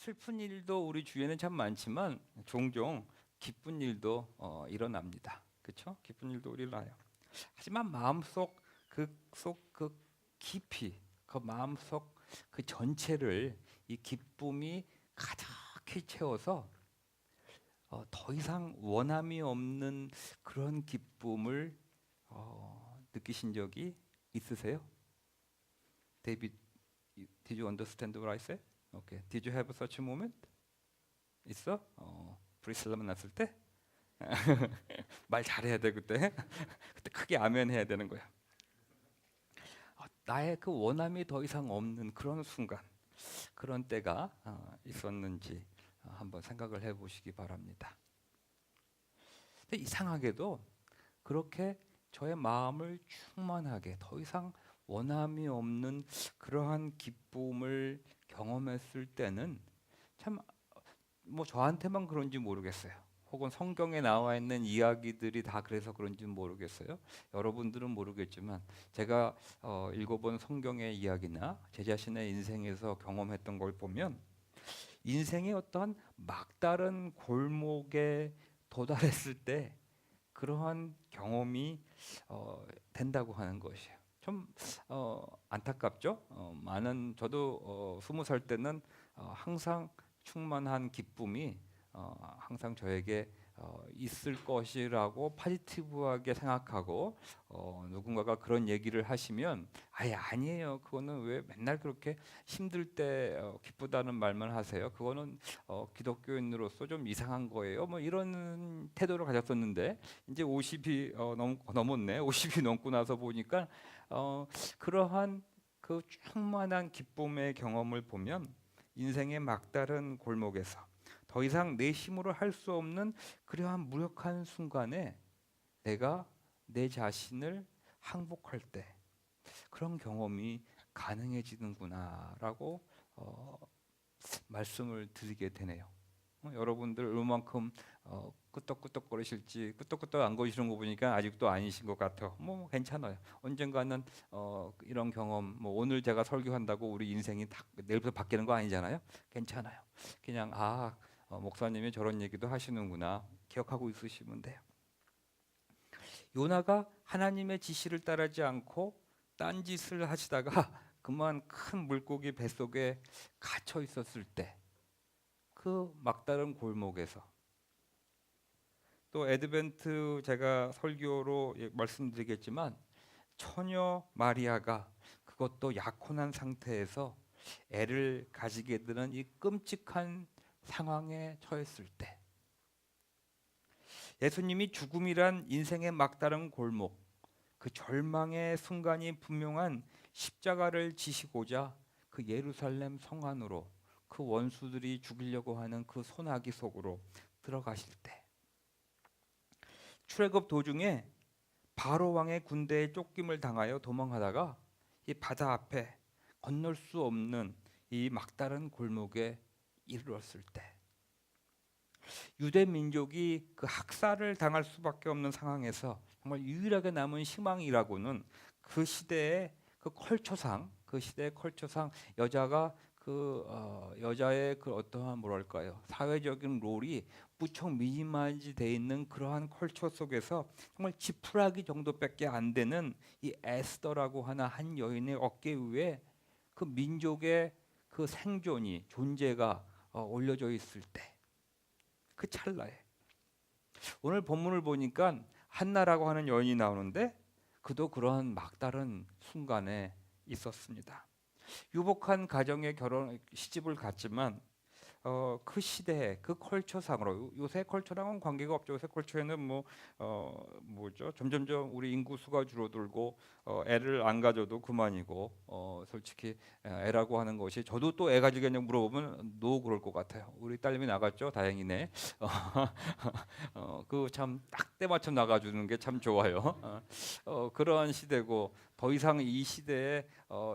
슬픈 일도 우리 주위에는 참 많지만 종종 기쁜 일도 일어납니다. 그렇죠? 기쁜 일도 일어나요. 하지만 마음속 그 깊이 그 마음속 그 전체를 이 기쁨이 가득히 채워서 더 이상 원함이 없는 그런 기쁨을 느끼신 적이 있으세요? 데이비드, did you understand what I said? Okay. Did you have such a moment? 있어? 브리슬람 났을 때? 말 잘해야 돼 그때. 그때 크게 아멘 해야 되는 거야. 나의 그 원함이 더 이상 없는 그런 순간, 그런 때가 있었는지 한번 생각을 해보시기 바랍니다. 근데 이상하게도 그렇게 저의 마음을 충만하게 더 이상 원함이 없는 그러한 기쁨을 경험했을 때는 참 뭐 저한테만 그런지 모르겠어요. 혹은 성경에 나와 있는 이야기들이 다 그래서 그런지 모르겠어요. 여러분들은 모르겠지만 제가 읽어본 성경의 이야기나 제 자신의 인생에서 경험했던 걸 보면 인생의 어떠한 막다른 골목에 도달했을 때 그러한 경험이 된다고 하는 것이에요. 좀 안타깝죠. 많은 저도 20살 때는 항상 충만한 기쁨이 항상 저에게 있을 것이라고 포지티브하게 생각하고 누군가가 그런 얘기를 하시면 아예 아니에요. 그거는 왜 맨날 그렇게 힘들 때 기쁘다는 말만 하세요. 그거는 기독교인으로서 좀 이상한 거예요. 뭐 이런 태도를 가졌었는데 이제 50이 넘었네. 50이 넘고 나서 보니까 그러한 그 충만한 기쁨의 경험을 보면 인생의 막다른 골목에서 더 이상 내 힘으로 할 수 없는 그러한 무력한 순간에 내가 내 자신을 항복할 때 그런 경험이 가능해지는구나라고 말씀을 드리게 되네요. 여러분들 얼만큼 끄떡끄떡거리실지 끄떡끄떡 안 거리시는 거 보니까 아직도 아니신 것 같아요. 뭐 괜찮아요. 언젠가는 이런 경험, 뭐 오늘 제가 설교한다고 우리 인생이 다 내일부터 바뀌는 거 아니잖아요. 괜찮아요. 그냥 목사님이 저런 얘기도 하시는구나 기억하고 있으시면 돼요. 요나가 하나님의 지시를 따르지 않고 딴짓을 하시다가 그만 큰 물고기 뱃속에 갇혀 있었을 때 그 막다른 골목에서 또 애드벤트 제가 설교로 말씀드리겠지만 처녀 마리아가 그것도 약혼한 상태에서 애를 가지게 되는 이 끔찍한 상황에 처했을 때 예수님이 죽음이란 인생의 막다른 골목 그 절망의 순간이 분명한 십자가를 지시고자 그 예루살렘 성 안으로 그 원수들이 죽이려고 하는 그 소나기 속으로 들어가실 때 출애굽 도중에 바로 왕의 군대에 쫓김을 당하여 도망하다가 이 바다 앞에 건널 수 없는 이 막다른 골목에 이르렀을 때 유대 민족이 그 학살을 당할 수밖에 없는 상황에서 정말 유일하게 남은 희망이라고는 그 시대의 그 시대의 컬처상 여자가 여자의 그 어떠한 뭐랄까요 사회적인 롤이 무척 미니마이즈 돼 있는 그러한 컬처 속에서 정말 지푸라기 정도밖에 안 되는 이 에스더라고 하는 한 여인의 어깨 위에 그 민족의 그 생존이 존재가 올려져 있을 때 그 찰나에 오늘 본문을 보니까 한나라고 하는 여인이 나오는데 그도 그러한 막다른 순간에 있었습니다. 유복한 가정에 시집을 갔지만 그 시대의 그 컬처상으로 요새 컬처랑은 관계가 없죠. 요새 컬처에는 뭐죠? 점점점 우리 인구 수가 줄어들고 애를 안 가져도 그만이고 솔직히 애라고 하는 것이 저도 또 애 가지겠냐 물어보면 노 그럴 것 같아요. 우리 딸님이 나갔죠. 다행이네. 그 참 딱 때맞춰 나가주는 게 참 좋아요. 그러한 시대고 더 이상 이 시대에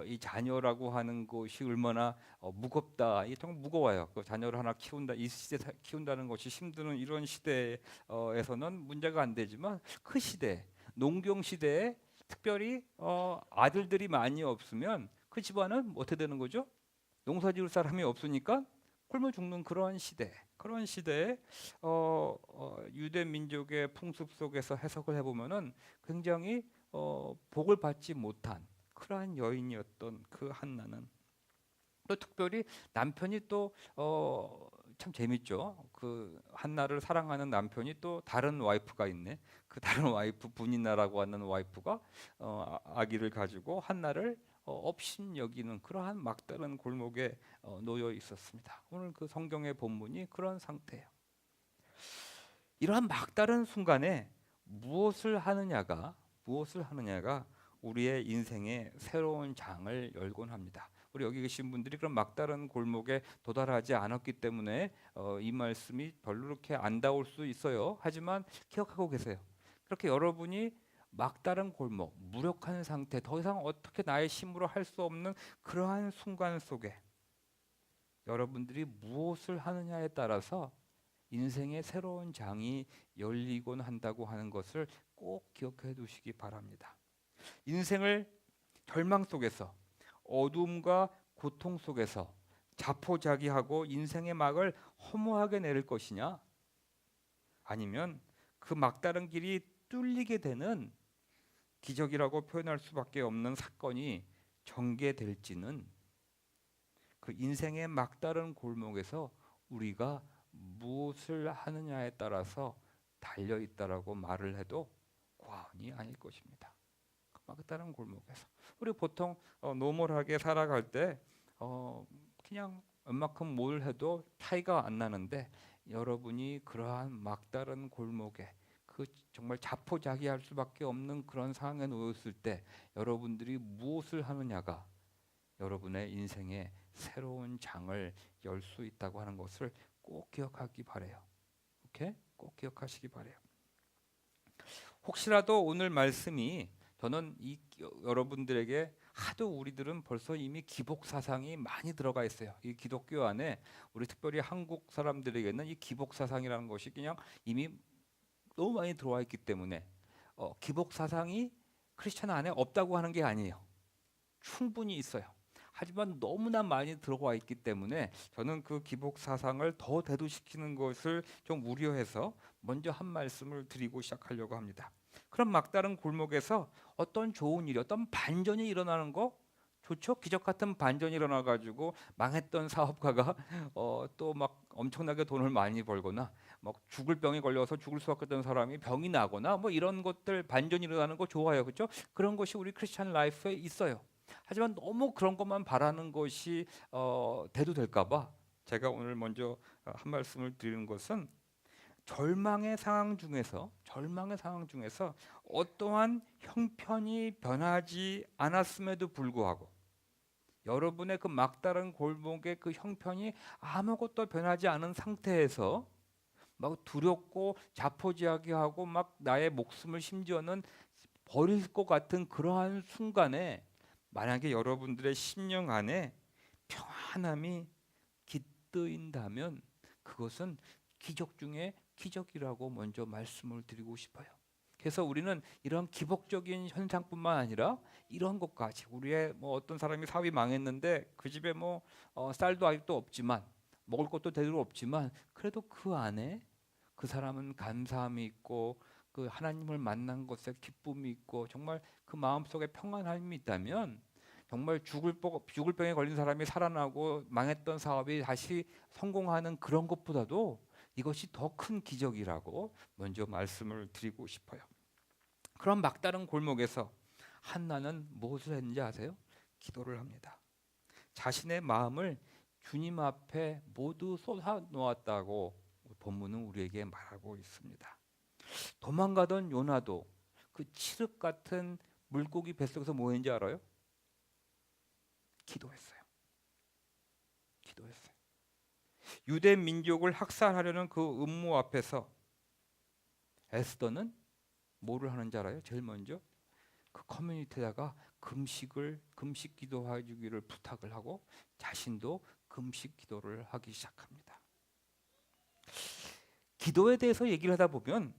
이 자녀라고 하는 것이 얼마나 무겁다. 이게 정말 무거워요. 그 자녀를 하나 키운다, 이 시대 키운다는 것이 힘드는 이런 시대에서는 문제가 안 되지만 그 시대, 농경 시대에 특별히 아들들이 많이 없으면 그 집안은 어떻게 되는 거죠? 농사 지을 사람이 없으니까 굶어 죽는 그런 시대에 유대 민족의 풍습 속에서 해석을 해보면은 굉장히 복을 받지 못한 그러한 여인이었던 그 한나는 또 특별히 남편이 또 참 재밌죠. 그 한나를 사랑하는 남편이 또 다른 와이프가 있네. 그 다른 와이프 분이나라고 하는 와이프가 아기를 가지고 한나를 업신 여기는 그러한 막다른 골목에 놓여 있었습니다. 오늘 그 성경의 본문이 그런 상태예요. 이러한 막다른 순간에 무엇을 하느냐가 우리의 인생의 새로운 장을 열곤 합니다. 우리 여기 계신 분들이 그런 막다른 골목에 도달하지 않았기 때문에 이 말씀이 별로 그렇게 안 닿을 수 있어요. 하지만 기억하고 계세요. 그렇게 여러분이 막다른 골목, 무력한 상태, 더 이상 어떻게 나의 힘으로 할 수 없는 그러한 순간 속에 여러분들이 무엇을 하느냐에 따라서 인생의 새로운 장이 열리곤 한다고 하는 것을 꼭 기억해 두시기 바랍니다. 인생을 절망 속에서 어둠과 고통 속에서 자포자기하고 인생의 막을 허무하게 내릴 것이냐, 아니면 그 막다른 길이 뚫리게 되는 기적이라고 표현할 수밖에 없는 사건이 전개될지는 그 인생의 막다른 골목에서 우리가 무엇을 하느냐에 따라서 달려 있다라고 말을 해도 과언이 아닐 것입니다. 그 막다른 골목에서 우리 보통 노멀하게 살아갈 때 그냥 웬만큼 뭘 해도 차이가 안 나는데, 여러분이 그러한 막다른 골목에 그 정말 자포자기할 수밖에 없는 그런 상황에 놓였을 때 여러분들이 무엇을 하느냐가 여러분의 인생의 새로운 장을 열 수 있다고 하는 것을 꼭 기억하기 바래요. 오케이? 꼭 기억하시기 바래요. 혹시라도 오늘 말씀이 저는 여러분들에게 하도 우리들은 벌써 이미 기복 사상이 많이 들어가 있어요. 이 기독교 안에 우리 특별히 한국 사람들에게는 이 기복 사상이라는 것이 그냥 이미 너무 많이 들어와 있기 때문에 기복 사상이 크리스천 안에 없다고 하는 게 아니에요. 충분히 있어요. 하지만 너무나 많이 들어와 있기 때문에 저는 그 기복 사상을 더 대두시키는 것을 좀 우려해서 먼저 한 말씀을 드리고 시작하려고 합니다. 그럼 막다른 골목에서 어떤 좋은 일이, 어떤 반전이 일어나는 거 좋죠? 기적 같은 반전이 일어나 가지고 망했던 사업가가 또 막 엄청나게 돈을 많이 벌거나 막 죽을 병에 걸려서 죽을 수밖에 없던 사람이 병이 나거나 뭐 이런 것들 반전이 일어나는 거 좋아요. 그렇죠? 그런 것이 우리 크리스찬 라이프에 있어요. 하지만 너무 그런 것만 바라는 것이 대두될까 봐 제가 오늘 먼저 한 말씀을 드리는 것은 절망의 상황 중에서 어떠한 형편이 변하지 않았음에도 불구하고 여러분의 그 막다른 골목의 그 형편이 아무것도 변하지 않은 상태에서 막 두렵고 자포자기하고 막 나의 목숨을 심지어는 버릴 것 같은 그러한 순간에 만약에 여러분들의 심령 안에 평안함이 깃드인다면 그것은 기적 중에 기적이라고 먼저 말씀을 드리고 싶어요. 그래서 우리는 이런 기복적인 현상뿐만 아니라 이런 것까지, 우리의 뭐 어떤 사람이 사업이 망했는데 그 집에 뭐 쌀도 아직도 없지만 먹을 것도 제대로 없지만 그래도 그 안에 그 사람은 감사함이 있고 그 하나님을 만난 것에 기쁨이 있고 정말 그 마음속에 평안함이 있다면 정말 죽을 병에 걸린 사람이 살아나고 망했던 사업이 다시 성공하는 그런 것보다도 이것이 더 큰 기적이라고 먼저 말씀을 드리고 싶어요. 그런 막다른 골목에서 한나는 무엇을 했는지 아세요? 기도를 합니다. 자신의 마음을 주님 앞에 모두 쏟아 놓았다고 본문은 우리에게 말하고 있습니다. 도망가던 요나도 그 칠흑 같은 물고기 뱃속에서 뭐 했는지 알아요? 기도했어요. 유대 민족을 학살하려는 그 음모 앞에서 에스더는 뭐를 하는지 알아요? 제일 먼저 그 커뮤니티에다가 금식 기도해 주기를 부탁을 하고 자신도 금식 기도를 하기 시작합니다. 기도에 대해서 얘기를 하다 보면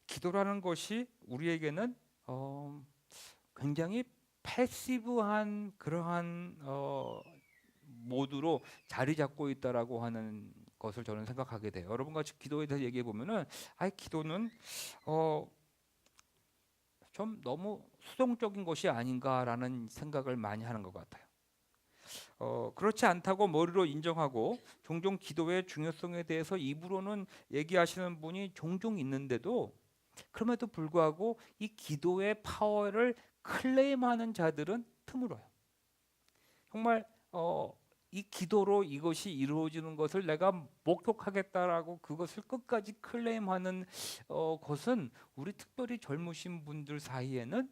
기도라는 것이 우리에게는 굉장히 패시브한 그러한 모드로 자리 잡고 있다라고 하는 것을 저는 생각하게 돼요. 여러분과 기도에 대해서 얘기해 보면은 기도는 좀 너무 수동적인 것이 아닌가라는 생각을 많이 하는 것 같아요. 그렇지 않다고 머리로 인정하고 종종 기도의 중요성에 대해서 입으로는 얘기하시는 분이 종종 있는데도 그럼에도 불구하고 이 기도의 파워를 클레임하는 자들은 드물어요. 정말 이 기도로 이것이 이루어지는 것을 내가 목격하겠다라고 그것을 끝까지 클레임하는 것은 우리 특별히 젊으신 분들 사이에는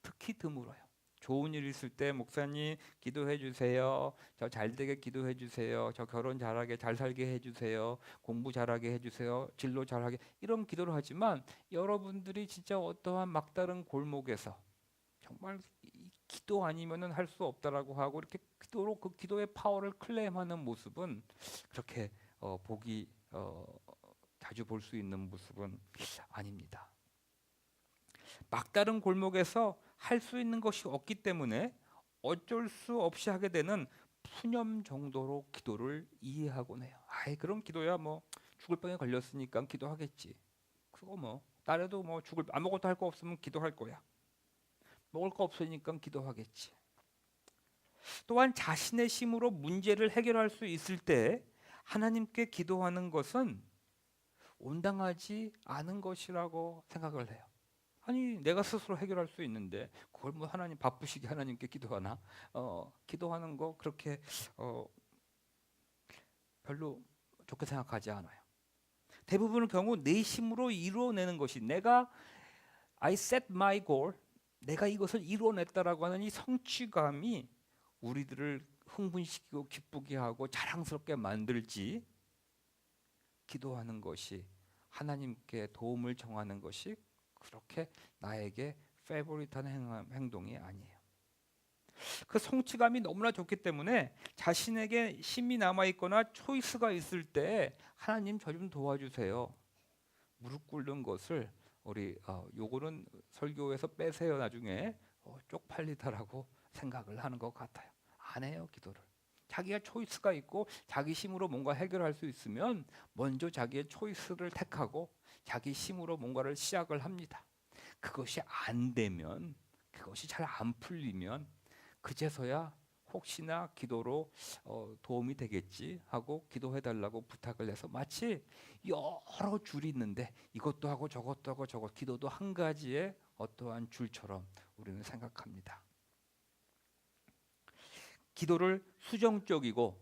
특히 드물어요. 좋은 일 있을 때 목사님 기도해 주세요. 저 잘되게 기도해 주세요. 저 결혼 잘하게 잘 살게 해 주세요. 공부 잘하게 해 주세요. 진로 잘하게 이런 기도를 하지만 여러분들이 진짜 어떠한 막다른 골목에서 정말 이 기도 아니면은 할 수 없다라고 하고 이렇게 기도로 그 기도의 파워를 클레임하는 모습은 그렇게 보기 자주 볼 수 있는 모습은 아닙니다. 막다른 골목에서 할 수 있는 것이 없기 때문에 어쩔 수 없이 하게 되는 푸념 정도로 기도를 이해하곤 해요. 그런 기도야 뭐 죽을 병에 걸렸으니까 기도하겠지. 그거 뭐 나라도 뭐 죽을 아무것도 할 거 없으면 기도할 거야. 먹을 거 없으니까 기도하겠지. 또한 자신의 힘으로 문제를 해결할 수 있을 때 하나님께 기도하는 것은 온당하지 않은 것이라고 생각을 해요. 아니 내가 스스로 해결할 수 있는데 그걸 뭐 하나님 바쁘시게 하나님께 기도하나? 기도하는 거 그렇게 별로 좋게 생각하지 않아요. 대부분의 경우 내 힘으로 이루어내는 것이 내가 I set my goal 내가 이것을 이루어냈다라고 하는 이 성취감이 우리들을 흥분시키고 기쁘게 하고 자랑스럽게 만들지 기도하는 것이 하나님께 도움을 청하는 것이 그렇게 나에게 페이보릿한 행동이 아니에요. 그 성취감이 너무나 좋기 때문에 자신에게 힘이 남아있거나 초이스가 있을 때 하나님 저 좀 도와주세요. 무릎 꿇는 것을 우리 요거는 설교에서 빼세요. 나중에 쪽팔리다라고 생각을 하는 것 같아요. 안 해요 기도를. 자기가 초이스가 있고 자기 힘으로 뭔가 해결할 수 있으면 먼저 자기의 초이스를 택하고 자기 힘으로 뭔가를 시작을 합니다. 그것이 안 되면 그것이 잘 안 풀리면 그제서야 혹시나 기도로 도움이 되겠지 하고 기도해 달라고 부탁을 해서 마치 여러 줄이 있는데 이것도 하고 저것도 하고 기도도 한 가지의 어떠한 줄처럼 우리는 생각합니다. 기도를 수동적이고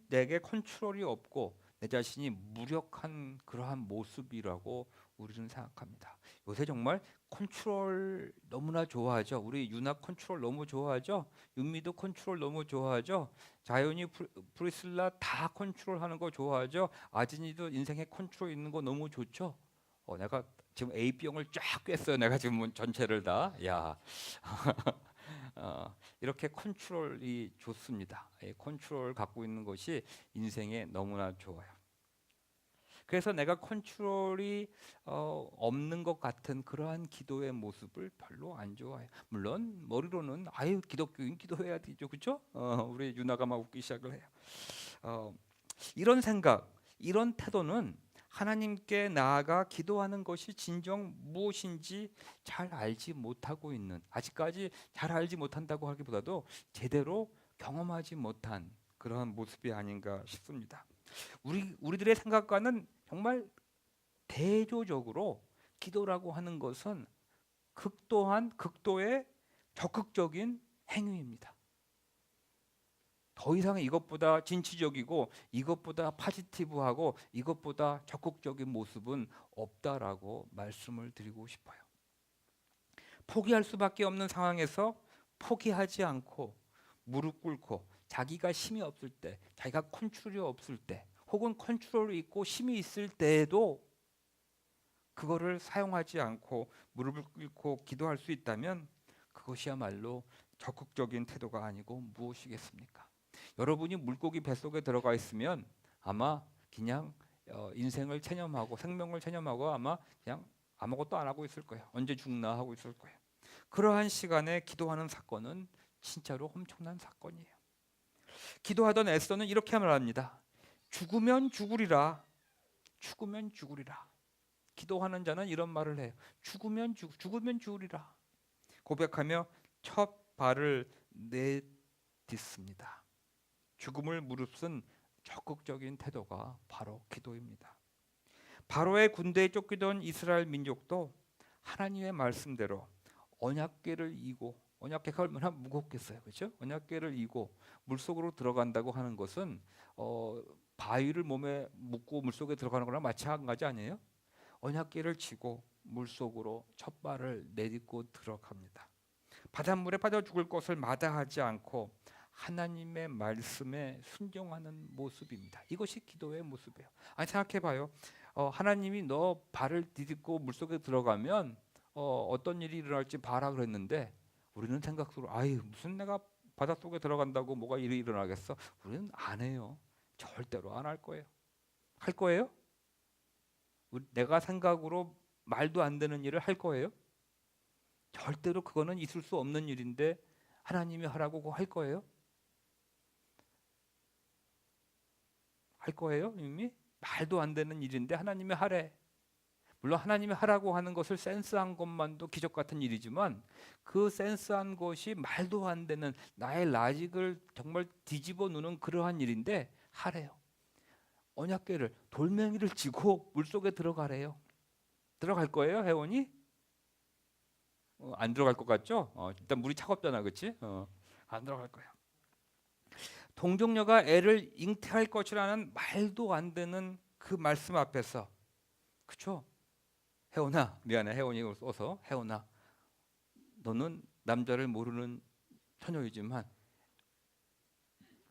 내게 컨트롤이 없고 내 자신이 무력한 그러한 모습이라고 우리는 생각합니다. 요새 정말 컨트롤 너무나 좋아하죠. 우리 유나 컨트롤 너무 좋아하죠. 윤미도 컨트롤 너무 좋아하죠. 자연이 프리슬라 다 컨트롤하는 거 좋아하죠. 아진이도 인생에 컨트롤 있는 거 너무 좋죠. 내가 지금 A병을 쫙 꿰어요. 내가 지금 전체를 다. 야. 이렇게 컨트롤이 좋습니다. 컨트롤 갖고 있는 것이 인생에 너무나 좋아요. 그래서 내가 컨트롤이 없는 것 같은 그러한 기도의 모습을 별로 안 좋아해요. 물론 머리로는 기독교인 기도해야 되죠, 그렇죠? 우리 유나가 막 웃기 시작을 해요. 이런 생각, 이런 태도는 하나님께 나아가 기도하는 것이 진정 무엇인지 잘 알지 못하고 있는, 아직까지 잘 알지 못한다고 하기보다도 제대로 경험하지 못한 그러한 모습이 아닌가 싶습니다. 우리들의 생각과는 정말 대조적으로 기도라고 하는 것은 극도의 적극적인 행위입니다. 더 이상 이것보다 진취적이고 이것보다 파지티브하고 이것보다 적극적인 모습은 없다라고 말씀을 드리고 싶어요. 포기할 수밖에 없는 상황에서 포기하지 않고 무릎 꿇고 자기가 힘이 없을 때, 자기가 컨트롤이 없을 때, 혹은 컨트롤이 있고 힘이 있을 때에도 그거를 사용하지 않고 무릎을 꿇고 기도할 수 있다면 그것이야말로 적극적인 태도가 아니고 무엇이겠습니까? 여러분이 물고기 뱃속에 들어가 있으면 아마 그냥 인생을 체념하고 생명을 체념하고 아마 그냥 아무것도 안 하고 있을 거예요. 언제 죽나 하고 있을 거예요. 그러한 시간에 기도하는 사건은 진짜로 엄청난 사건이에요. 기도하던 에스더는 이렇게 말합니다. 죽으면 죽으리라. 죽으면 죽으리라. 기도하는 자는 이런 말을 해요. 죽으면 죽으리라. 고백하며 첫 발을 내딛습니다. 죽음을 무릅쓴 적극적인 태도가 바로 기도입니다. 바로의 군대에 쫓기던 이스라엘 민족도 하나님의 말씀대로 언약궤를 이고, 언약궤가 얼마나 무겁겠어요, 그렇죠? 언약궤를 이고 물속으로 들어간다고 하는 것은 바위를 몸에 묶고 물속에 들어가는 거랑 마찬가지 아니에요? 언약궤를 쥐고 물속으로 첫 발을 내딛고 들어갑니다. 바닷물에 빠져 죽을 것을 마다하지 않고 하나님의 말씀에 순종하는 모습입니다. 이것이 기도의 모습이에요. 아니 생각해봐요. 하나님이 너 발을 디딛고 물속에 들어가면 어떤 일이 일어날지 봐라 그랬는데 우리는 생각으로 아유 무슨 내가 바닷속에 들어간다고 뭐가 일이 일어나겠어? 우리는 안 해요. 절대로 안 할 거예요. 할 거예요? 내가 생각으로 말도 안 되는 일을 할 거예요? 절대로 그거는 있을 수 없는 일인데 하나님이 하라고 그거 할 거예요? 할 거예요? 이미? 말도 안 되는 일인데 하나님이 하래. 물론 하나님이 하라고 하는 것을 센스한 것만도 기적 같은 일이지만 그 센스한 것이 말도 안 되는 나의 라직을 정말 뒤집어 놓는 그러한 일인데 하래요. 언약궤를 돌멩이를 쥐고 물속에 들어가래요. 들어갈 거예요, 혜원이? 안 들어갈 것 같죠? 일단 물이 차갑잖아, 그렇지? 안 들어갈 거예요. 동정녀가 애를 잉태할 것이라는 말도 안 되는 그 말씀 앞에서, 그렇죠? 혜원아, 미안해, 혜원이 써서 혜원아, 너는 남자를 모르는 처녀이지만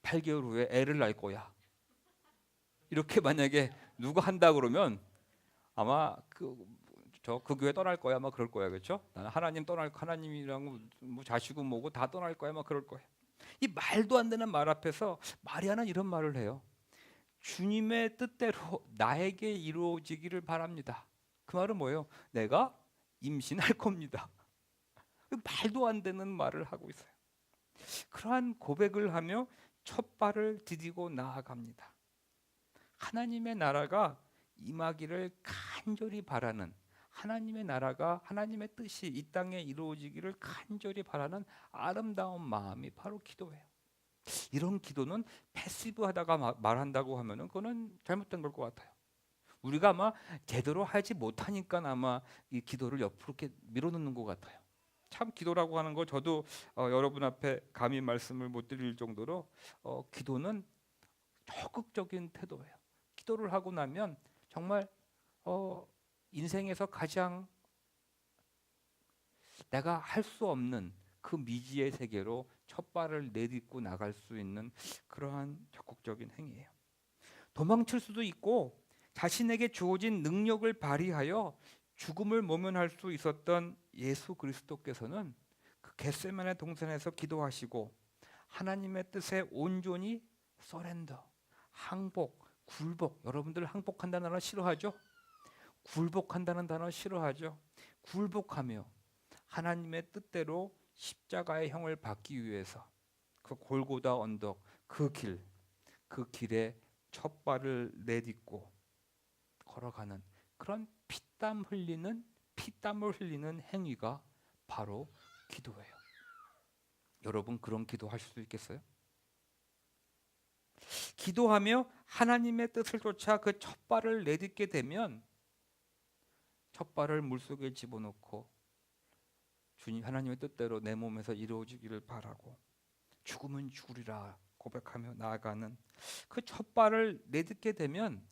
8개월 후에 애를 낳을 거야. 이렇게 만약에 누가 한다 그러면 아마 그 교회 떠날 거야, 아마 그럴 거야, 그렇죠? 나는 하나님이랑 뭐 자식은 뭐고 다 떠날 거야, 아마 그럴 거야. 이 말도 안 되는 말 앞에서 마리아는 이런 말을 해요. 주님의 뜻대로 나에게 이루어지기를 바랍니다. 그 말은 뭐예요? 내가 임신할 겁니다. 말도 안 되는 말을 하고 있어요. 그러한 고백을 하며 첫 발을 디디고 나아갑니다. 하나님의 나라가 임하기를 간절히 바라는, 하나님의 나라가 하나님의 뜻이 이 땅에 이루어지기를 간절히 바라는 아름다운 마음이 바로 기도예요. 이런 기도는 패시브하다가 말한다고 하면은 그거는 잘못된 걸 것 같아요. 우리가 아마 제대로 하지 못하니까 아마 이 기도를 옆으로 이렇게 밀어넣는 것 같아요. 참 기도라고 하는 거 저도 여러분 앞에 감히 말씀을 못 드릴 정도로 기도는 적극적인 태도예요. 기도를 하고 나면 정말 인생에서 가장 내가 할 수 없는 그 미지의 세계로 첫 발을 내딛고 나갈 수 있는 그러한 적극적인 행위예요. 도망칠 수도 있고 자신에게 주어진 능력을 발휘하여 죽음을 모면할 수 있었던 예수 그리스도께서는 그 겟세마네 동산에서 기도하시고 하나님의 뜻에 온전히 서렌더, 항복, 굴복. 여러분들 항복한다는 단어 싫어하죠? 굴복한다는 단어 싫어하죠? 굴복하며 하나님의 뜻대로 십자가의 형을 받기 위해서 그 골고다 언덕 그 길에 첫 발을 내딛고 걸어가는 그런 피땀을 흘리는 행위가 바로 기도예요. 여러분 그런 기도하실 수 있겠어요? 기도하며 하나님의 뜻을 쫓아 그 첫 발을 내딛게 되면 첫 발을 물속에 집어넣고 주님 하나님의 뜻대로 내 몸에서 이루어지기를 바라고 죽으면 죽으리라 고백하며 나아가는 그 첫 발을 내딛게 되면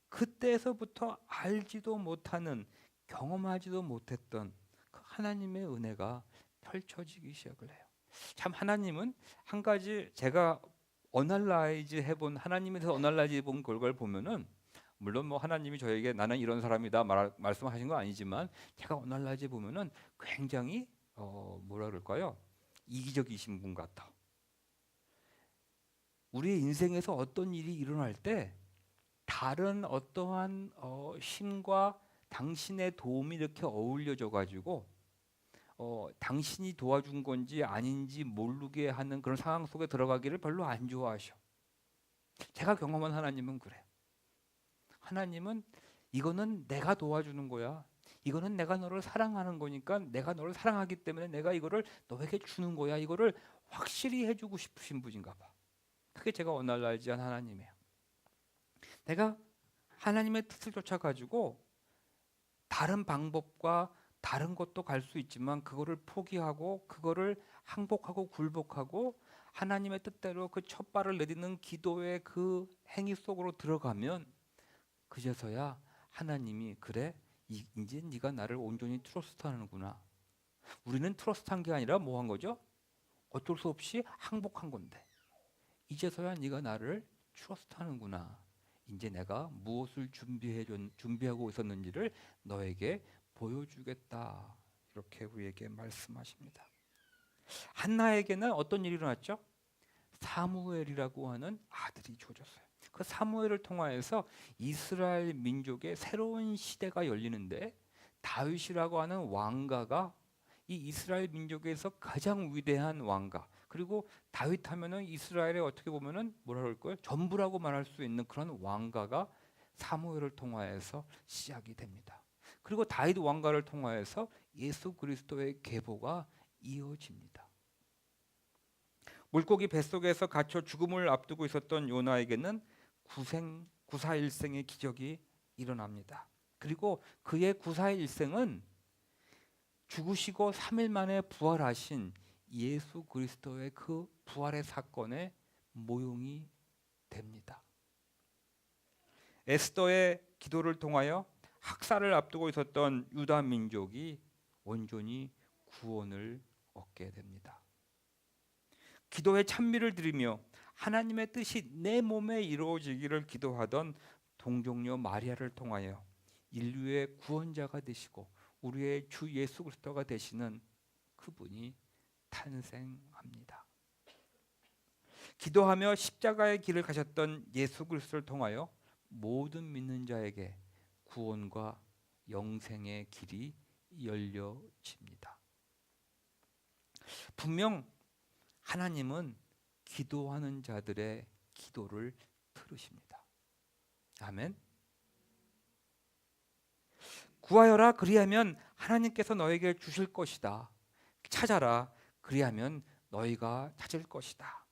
그때에서부터 알지도 못하는 경험하지도 못했던 그 하나님의 은혜가 펼쳐지기 시작을 해요. 참 하나님은 한 가지 제가 어널라이즈 해본 하나님에서 어널라이즈 해본 결과를 보면은 물론 뭐 하나님이 저에게 나는 이런 사람이다 말씀하신 건 아니지만 제가 어널라이즈 보면은 굉장히 뭐라 그럴까요? 이기적이신 분 같아. 우리의 인생에서 어떤 일이 일어날 때 다른 어떠한 힘과 당신의 도움이 이렇게 어울려져 가지고 당신이 도와준 건지 아닌지 모르게 하는 그런 상황 속에 들어가기를 별로 안 좋아하셔. 제가 경험한 하나님은 그래요. 하나님은 이거는 내가 도와주는 거야. 이거는 내가 너를 사랑하는 거니까 내가 너를 사랑하기 때문에 내가 이거를 너에게 주는 거야. 이거를 확실히 해주고 싶으신 분인가 봐. 그게 제가 어느 날 알지 한 하나님이에요. 내가 하나님의 뜻을 쫓아가지고 다른 방법과 다른 것도 갈 수 있지만 그거를 포기하고 그거를 항복하고 굴복하고 하나님의 뜻대로 그 첫 발을 내딛는 기도의 그 행위 속으로 들어가면 그제서야 하나님이 그래 이제 네가 나를 온전히 트러스트하는구나. 우리는 트러스트한 게 아니라 뭐 한 거죠? 어쩔 수 없이 항복한 건데 이제서야 네가 나를 트러스트하는구나. 이제 내가 무엇을 준비하고 있었는지를 너에게 보여주겠다. 이렇게 우리에게 말씀하십니다. 한나에게는 어떤 일이 일어났죠? 사무엘이라고 하는 아들이 주어졌어요. 그 사무엘을 통하여서 이스라엘 민족의 새로운 시대가 열리는데 다윗이라고 하는 왕가가 이 이스라엘 민족에서 가장 위대한 왕가, 그리고 다윗 하면은 이스라엘의 어떻게 보면은 뭐라 그럴까요? 전부라고 말할 수 있는 그런 왕가가 사무엘을 통하여서 시작이 됩니다. 그리고 다윗 왕가를 통하여서 예수 그리스도의 계보가 이어집니다. 물고기 뱃속에서 갇혀 죽음을 앞두고 있었던 요나에게는 구사일생의 기적이 일어납니다. 그리고 그의 구사일생은 죽으시고 3일 만에 부활하신 예수 그리스도의 그 부활의 사건에 모형이 됩니다. 에스더의 기도를 통하여 학살을 앞두고 있었던 유다 민족이 온전히 구원을 얻게 됩니다. 기도에 찬미를 드리며 하나님의 뜻이 내 몸에 이루어지기를 기도하던 동정녀 마리아를 통하여 인류의 구원자가 되시고 우리의 주 예수 그리스도가 되시는 그분이 탄생합니다. 기도하며 십자가의 길을 가셨던 예수 그리스도를 통하여 모든 믿는 자에게 구원과 영생의 길이 열려집니다. 분명 하나님은 기도하는 자들의 기도를 들으십니다. 아멘. 구하여라 그리하면 하나님께서 너에게 주실 것이다. 찾아라 그리하면 너희가 찾을 것이다.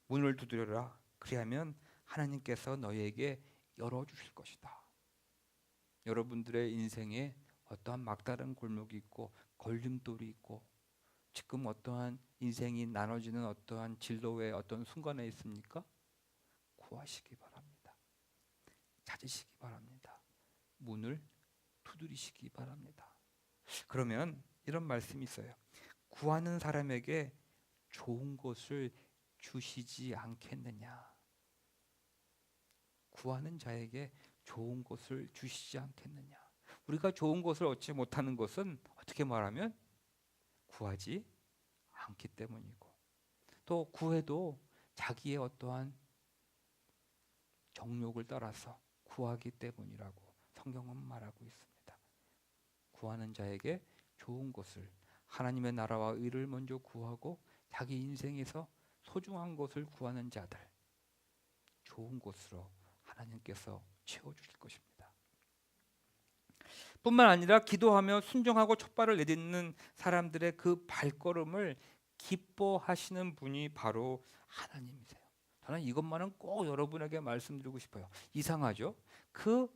문을 두드려라 그리하면 하나님께서 너희에게 열어주실 것이다. 여러분들의 인생에 어떠한 막다른 골목이 있고 걸림돌이 있고 지금 어떠한 인생이 나눠지는 어떠한 진로의 어떤 순간에 있습니까? 구하시기 바랍니다. 찾으시기 바랍니다. 문을 두드리시기 바랍니다. 그러면 이런 말씀이 있어요. 구하는 사람에게 좋은 것을 주시지 않겠느냐. 구하는 자에게 좋은 것을 주시지 않겠느냐. 우리가 좋은 것을 얻지 못하는 것은 어떻게 말하면 구하지 않기 때문이고 또 구해도 자기의 어떠한 정욕을 따라서 구하기 때문이라고 성경은 말하고 있습니다. 구하는 자에게 좋은 것을 하나님의 나라와 의를 먼저 구하고 자기 인생에서 소중한 것을 구하는 자들 좋은 것으로 하나님께서 채워주실 것입니다. 뿐만 아니라 기도하며 순종하고 첫발을 내딛는 사람들의 그 발걸음을 기뻐하시는 분이 바로 하나님이세요. 저는 이것만은 꼭 여러분에게 말씀드리고 싶어요. 이상하죠? 그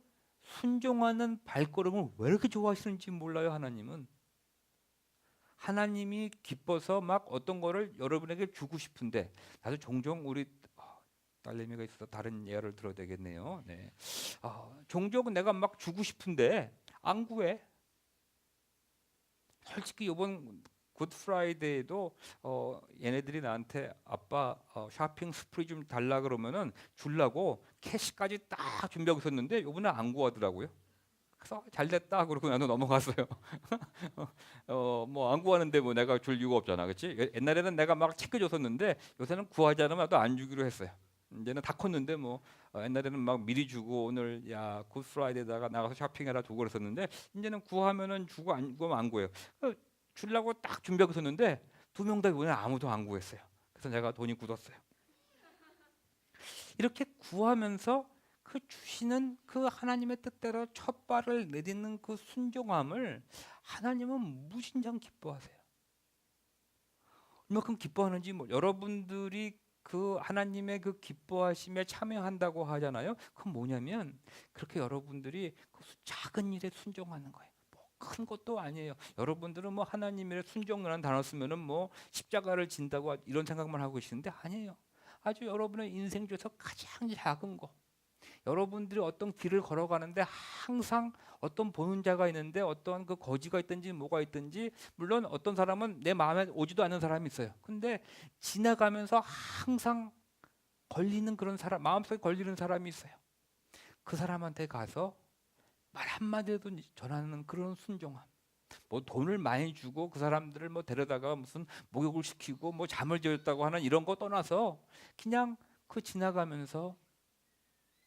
순종하는 발걸음을 왜 이렇게 좋아하시는지 몰라요. 하나님은 하나님이 기뻐서 막 어떤 거를 여러분에게 주고 싶은데 나도 종종 우리 딸내미가 있어서 다른 예를 들어야 되겠네요. 네. 종종 내가 막 주고 싶은데 안 구해. 솔직히 이번 굿 프라이데이도 얘네들이 나한테 아빠 쇼핑 스프리 좀 달라 그러면은 주려고 캐시까지 딱 준비하고 있었는데 이번에 안 구하더라고요. 그래서 잘 됐다 그러고 나도 넘어갔어요. 뭐 안 구하는데 뭐 내가 줄 이유가 없잖아, 그렇지? 옛날에는 내가 막 챙겨줬었는데 요새는 구하지 않으면 나도 안 주기로 했어요. 이제는 다 컸는데 뭐 옛날에는 막 미리 주고 오늘 야 굿프라이데이다가 나가서 쇼핑해라 두고 그랬었는데 이제는 구하면은 주고 안 구하면 안 구해요. 주려고 딱 준비하고 있었는데 2명 다 이번에 아무도 안 구했어요. 그래서 내가 돈이 굳었어요. 이렇게 구하면서 그 주시는 그 하나님의 뜻대로 첫 발을 내딛는 그 순종함을 하나님은 무진장 기뻐하세요. 얼마큼 기뻐하는지 여러분들이 그 하나님의 그 기뻐하심에 참여한다고 하잖아요. 그건 뭐냐면 그렇게 여러분들이 그 작은 일에 순종하는 거예요. 뭐 큰 것도 아니에요. 여러분들은 뭐 하나님의 순종이라는 단어 쓰면은 뭐 십자가를 진다고 이런 생각만 하고 계시는데 아니에요. 아주 여러분의 인생 중에서 가장 작은 거. 여러분들이 어떤 길을 걸어가는데 항상 어떤 보는 자가 있는데 어떤 그 거지가 있든지 뭐가 있든지 물론 어떤 사람은 내 마음에 오지도 않는 사람이 있어요. 근데 지나가면서 항상 걸리는 그런 사람, 마음속에 걸리는 사람이 있어요. 그 사람한테 가서 말 한마디라도 전하는 그런 순종함. 뭐 돈을 많이 주고 그 사람들을 뭐 데려다가 무슨 목욕을 시키고 뭐 잠을 재웠다고 하는 이런 거 떠나서 그냥 그 지나가면서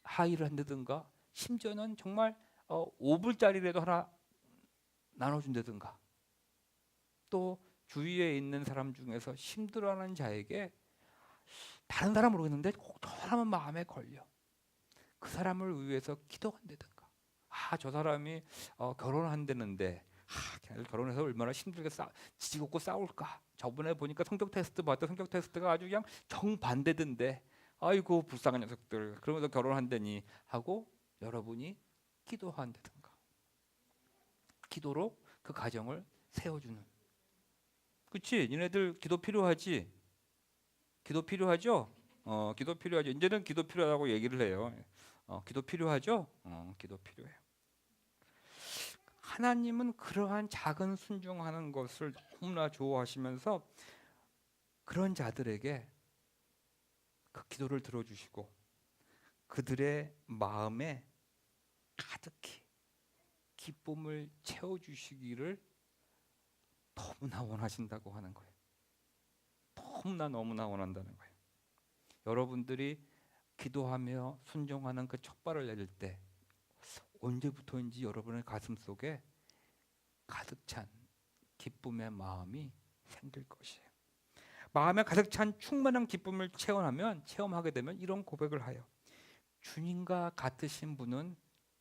하의를 한다든가 심지어는 정말 5불짜리라도 하나 나눠준다든가 또 주위에 있는 사람 중에서 힘들어하는 자에게 다른 사람은 모르겠는데 꼭 저 사람은 마음에 걸려 그 사람을 위해서 기도한다든가 저 사람이 결혼한다는데 걔네들 결혼해서 얼마나 힘들게 지지고 싸울까 저번에 보니까 성격 테스트 봤더니 성격 테스트가 아주 그냥 정반대던데 아이고 불쌍한 녀석들 그러면서 결혼한다니 하고 여러분이 기도한다든가 기도로 그 가정을 세워주는 그치? 니네들 기도 필요하지? 기도 필요하죠? 기도 필요하죠. 이제는 기도 필요하다고 얘기를 해요. 기도 필요하죠? 기도 필요해요. 하나님은 그러한 작은 순종하는 것을 너무나 좋아하시면서 그런 자들에게 그 기도를 들어주시고 그들의 마음에 가득히 기쁨을 채워주시기를 너무나 원하신다고 하는 거예요. 너무나 원한다는 거예요. 여러분들이 기도하며 순종하는 그 첫 발을 내릴 때 언제부터인지 여러분의 가슴 속에 가득 찬 기쁨의 마음이 생길 것이에요. 마음에 가득 찬 충만한 기쁨을 체험하게 되면 이런 고백을 하여 주님과 같으신 분은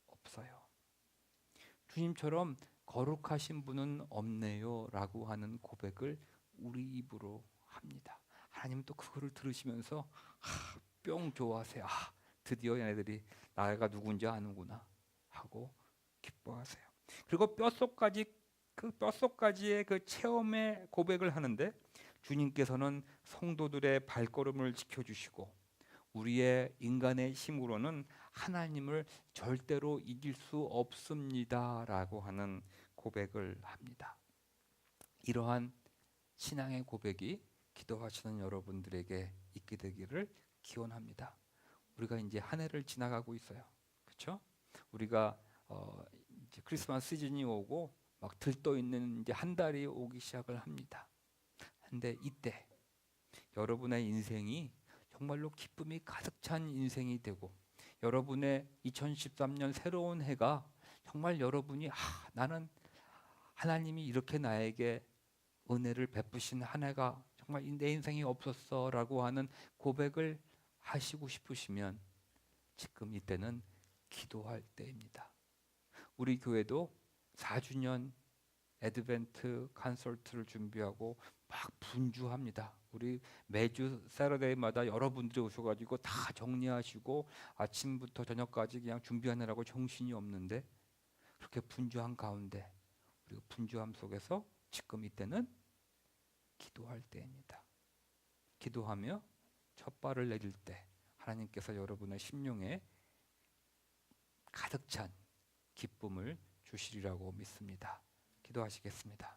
없어요. 주님처럼 거룩하신 분은 없네요 라고 하는 고백을 우리 입으로 합니다. 하나님 또 그거를 들으시면서 뿅 좋아하세요. 드디어 얘네들이 나가 누군지 아는구나 하고 기뻐하세요. 그리고 뼛속까지의 그 체험의 고백을 하는데 주님께서는 성도들의 발걸음을 지켜주시고 우리의 인간의 힘으로는 하나님을 절대로 이길 수 없습니다라고 하는 고백을 합니다. 이러한 신앙의 고백이 기도하시는 여러분들에게 있게 되기를 기원합니다. 우리가 이제 한 해를 지나가고 있어요. 그렇죠? 우리가 이제 크리스마스 시즌이 오고 막 들떠 있는 이제 한 달이 오기 시작을 합니다. 근데 이때 여러분의 인생이 정말로 기쁨이 가득 찬 인생이 되고 여러분의 2013년 새로운 해가 정말 여러분이 나는 하나님이 이렇게 나에게 은혜를 베푸신 한 해가 정말 내 인생이 없었어라고 하는 고백을 하시고 싶으시면 지금 이때는 기도할 때입니다. 우리 교회도 4주년 애드벤트 콘서트를 준비하고 막 분주합니다. 우리 매주 세러데이마다 여러분들이 오셔가지고 다 정리하시고 아침부터 저녁까지 그냥 준비하느라고 정신이 없는데 그렇게 분주한 가운데 우리가 분주함 속에서 지금 이때는 기도할 때입니다. 기도하며 첫 발을 내릴 때 하나님께서 여러분의 심령에 가득 찬 기쁨을 주시리라고 믿습니다. 기도하시겠습니다.